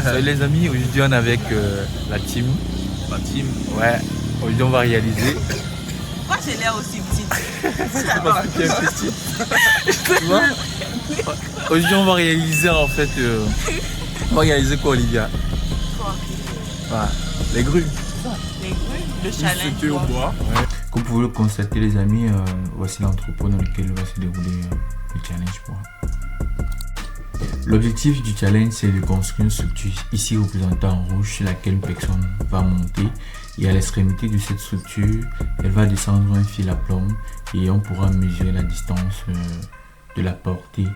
Salut les amis, aujourd'hui on est avec la team. La team. Ouais, aujourd'hui on va réaliser. Pourquoi j'ai l'air aussi petite? Parce que tu es petite. Tu vois? Aujourd'hui on va réaliser en fait. On va réaliser quoi, Olivia? Quoi? Ouais, les grues. Les grues, le challenge. Sauter au bois. Ouais. Comme vous pouvez le constater les amis, voici l'entrepôt dans lequel va se dérouler le challenge bois. L'objectif du challenge, c'est de construire une structure ici représentée en rouge sur laquelle une personne va monter, et à l'extrémité de cette structure, elle va descendre un fil à plomb et on pourra mesurer la distance de la portée.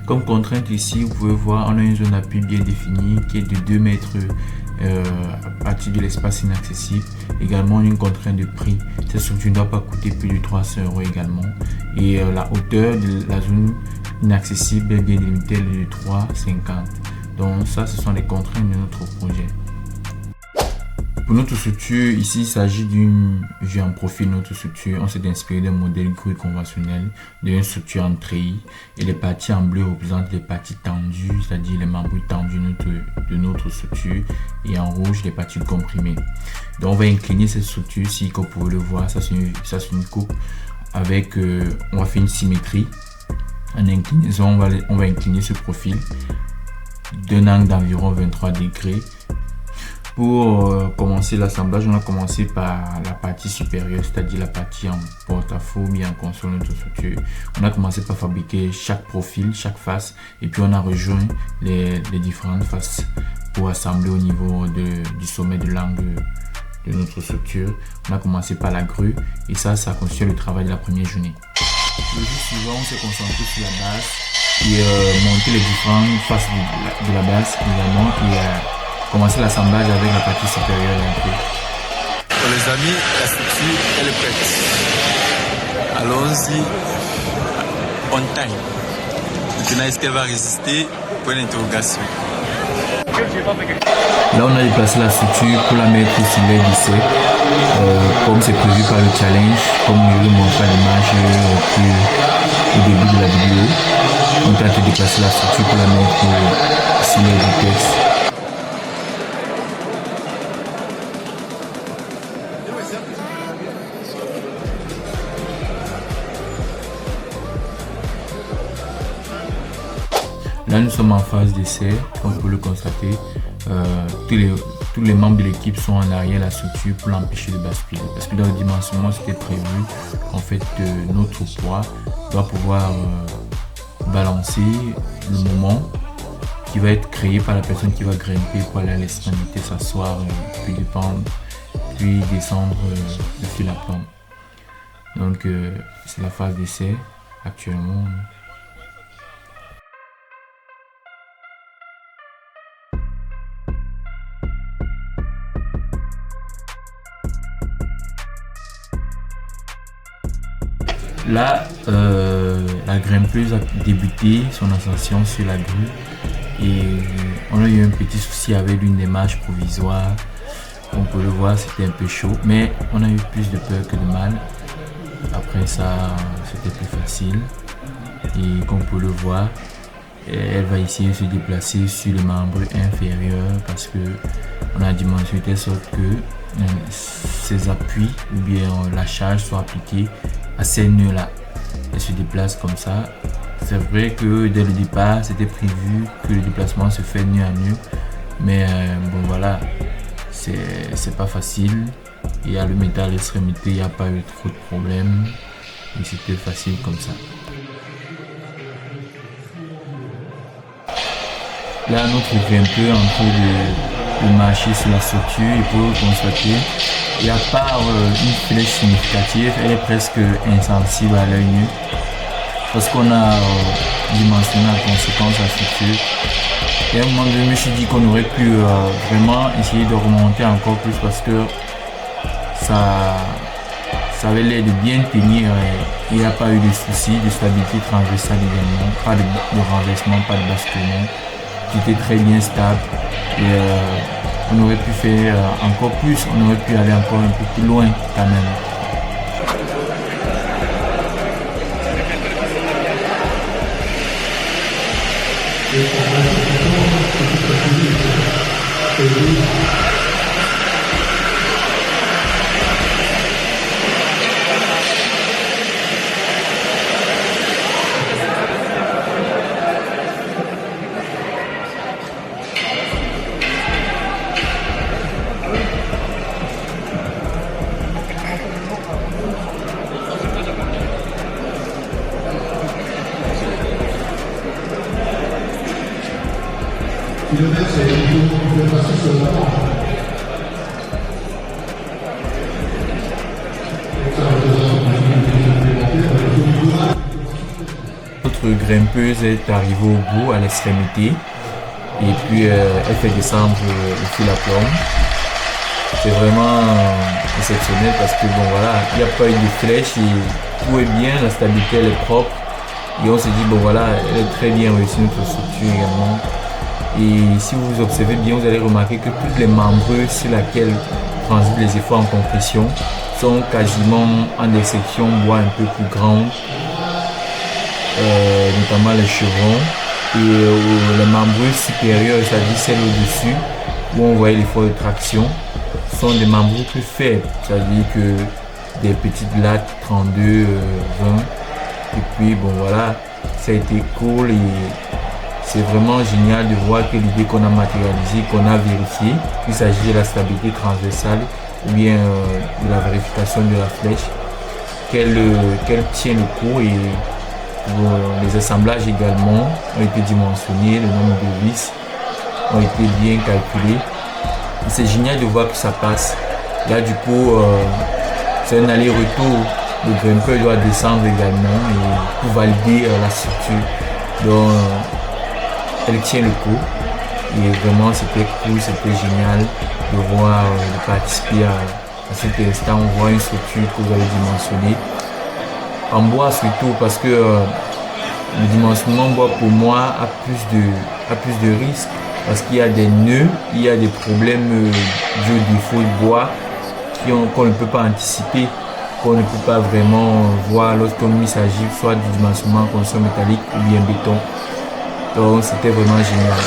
Comme contrainte ici, vous pouvez voir, on a une zone d'appui bien définie qui est de 2 mètres à partir de l'espace inaccessible. Également une contrainte de prix. Cette structure ne doit pas coûter plus de 300 € également. Et la hauteur de la zone inaccessible est bien délimitée de 3,50. Donc ça, ce sont les contraintes de notre projet. Pour notre structure, ici il s'agit d'une vue en profil. Notre structure, on s'est inspiré d'un modèle grue conventionnel d'une structure en treillis, et les parties en bleu représentent les parties tendues, c'est-à-dire les membres tendus de notre structure, et en rouge les parties comprimées. Donc on va incliner cette structure ici, comme vous pouvez le voir, ça c'est une coupe avec, on va faire une symétrie. En inclinaison, on va incliner ce profil d'un angle d'environ 23 degrés. Pour commencer l'assemblage, on a commencé par la partie supérieure, c'est-à-dire la partie en porte-à-faux bien en console de notre structure. On a commencé par fabriquer chaque profil, chaque face, et puis on a rejoint les différentes faces pour assembler au niveau du sommet de l'angle de notre structure. On a commencé par la grue, et ça a constitué le travail de la première journée. Le jour suivant, on s'est concentré sur la base et monter les différentes faces de la base également, et commencer l'assemblage avec la partie supérieure d'un peu. Pour les amis, la structure elle est prête. Allons-y, on time. Maintenant, est-ce qu'elle va résister? Point d'interrogation. Là, on a déplacé la structure pour la mettre sur les lycées, comme c'est prévu par le challenge, comme je vous montre à l'image au début de la vidéo. On a déplacé la structure pour la mettre sur les vitesses. Là, nous sommes en phase d'essai, comme vous pouvez le constater. Tous les membres de l'équipe sont en arrière de la structure pour l'empêcher de basculer. Parce que dans le dimensionnement, c'était prévu en fait notre poids doit pouvoir balancer le moment qui va être créé par la personne qui va grimper pour aller à l'extrémité, s'asseoir, puis descendre le fil à plomb. Donc, c'est la phase d'essai actuellement. Là, la grimpeuse a débuté son ascension sur la grue, et on a eu un petit souci avec une démarche provisoire. On peut le voir, c'était un peu chaud, mais on a eu plus de peur que de mal. Après ça, c'était plus facile, et comme vous pouvez le voir, elle va essayer de se déplacer sur les membres inférieurs parce que on a dimensionné de telle sorte que ses appuis ou bien la charge soit appliquée à ces nœuds là. Elle se déplace comme ça. C'est vrai que dès le départ c'était prévu que le déplacement se fait nœud à nœud, mais bon voilà, c'est pas facile. Il y a le métal à l'extrémité, il n'y a pas eu trop de problèmes et c'était facile comme ça. Là, notre grimpeur est en train de marcher sur la structure, et pour constater, et à part une flèche significative, elle est presque insensible à l'œil nu parce qu'on a dimensionné en conséquence la structure. Et à un moment donné, je me suis dit qu'on aurait pu vraiment essayer de remonter encore plus parce que ça avait l'air de bien tenir, et il n'y a pas eu de soucis de stabilité transversale également, pas de renversement, pas de basculement. C'était très bien stable, et on aurait pu faire encore plus, on aurait pu aller encore un peu plus loin quand même. Notre grimpeuse est arrivée au bout, à l'extrémité, et puis elle fait descendre le fil à plomb. C'est vraiment exceptionnel parce que bon voilà, il n'y a pas eu de flèche et tout est bien, la stabilité elle est propre. Et on se dit bon voilà, elle est très bien réussie notre structure également. Et si vous observez bien, vous allez remarquer que toutes les membrures sur lesquelles transitent les efforts en compression sont quasiment en des sections bois un peu plus grandes, notamment les chevrons. Et les membrures supérieures, c'est-à-dire celles au-dessus, où on voyait l'effort de traction, sont des membrures plus faibles, c'est-à-dire que des petites lattes 32, 20. Et puis bon voilà, ça a été cool et c'est vraiment génial de voir que l'idée qu'on a matérialisée, qu'on a vérifiée, qu'il s'agit de la stabilité transversale ou bien de la vérification de la flèche, qu'elle tient le coup et les assemblages également ont été dimensionnés, le nombre de vis ont été bien calculés. C'est génial de voir que ça passe. Là du coup, c'est un aller-retour. Le grimpeur doit descendre également et pour valider la structure. Donc, elle tient le coup et vraiment c'était cool, c'était génial de voir, de participer à cet instant. On voit une structure que vous avez dimensionnée en bois surtout parce que le dimensionnement en bois pour moi a plus de risques parce qu'il y a des nœuds, il y a des problèmes dus au défaut de bois qu'on ne peut pas anticiper, qu'on ne peut pas vraiment voir lorsqu'il s'agit soit du dimensionnement en construction métallique ou bien béton. Donc c'était vraiment génial.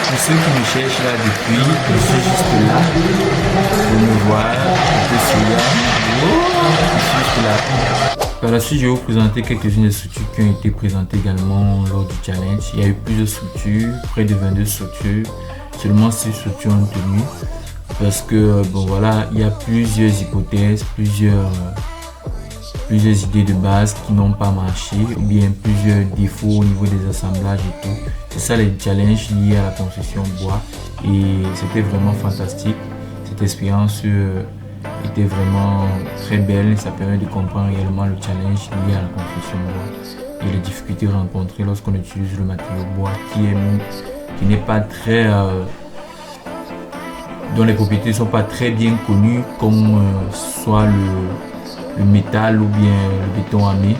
Pour ceux qui me cherchent là depuis, je suis juste là. Pour me voir, je suis là. Je suis juste là. Par la suite, je vais vous présenter quelques-unes des structures qui ont été présentées également lors du challenge. Il y a eu plusieurs structures, près de 22 structures. Seulement 6 structures ont tenu. Parce que bon voilà, il y a plusieurs hypothèses, plusieurs idées de base qui n'ont pas marché ou bien plusieurs défauts au niveau des assemblages et tout. C'est ça les challenges liés à la construction bois et c'était vraiment fantastique. Cette expérience était vraiment très belle, ça permet de comprendre réellement le challenge lié à la construction bois et les difficultés rencontrées lorsqu'on utilise le matériau bois qui n'est pas très dont les propriétés ne sont pas très bien connues comme soit le métal ou bien le béton armé.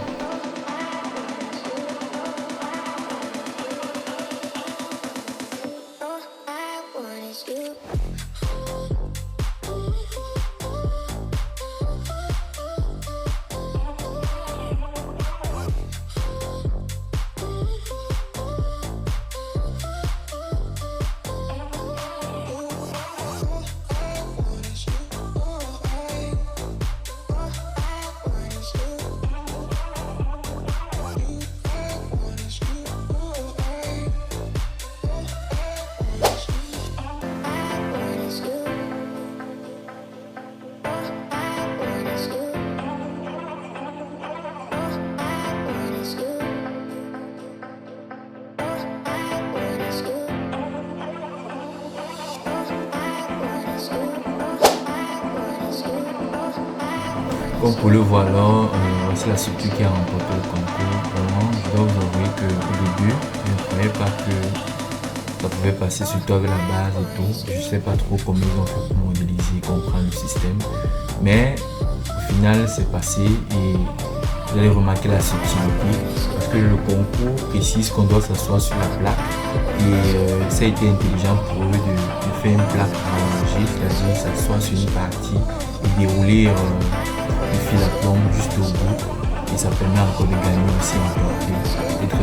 Comme vous le voir là, c'est la structure qui a remporté le concours. Vraiment, je dois vous avouer qu'au début, je ne croyais pas que ça pouvait passer surtout avec la base et tout. Je ne sais pas trop comment ils ont fait pour modéliser et comprendre le système. Mais au final, c'est passé et vous allez remarquer la subtilité parce que le concours précise qu'on doit s'asseoir sur la plaque et ça a été intelligent pour eux de faire une plaque allongée, c'est-à-dire s'asseoir sur une partie et dérouler le fil à plomb juste au bout et ça permet encore de gagner aussi en portée. C'est très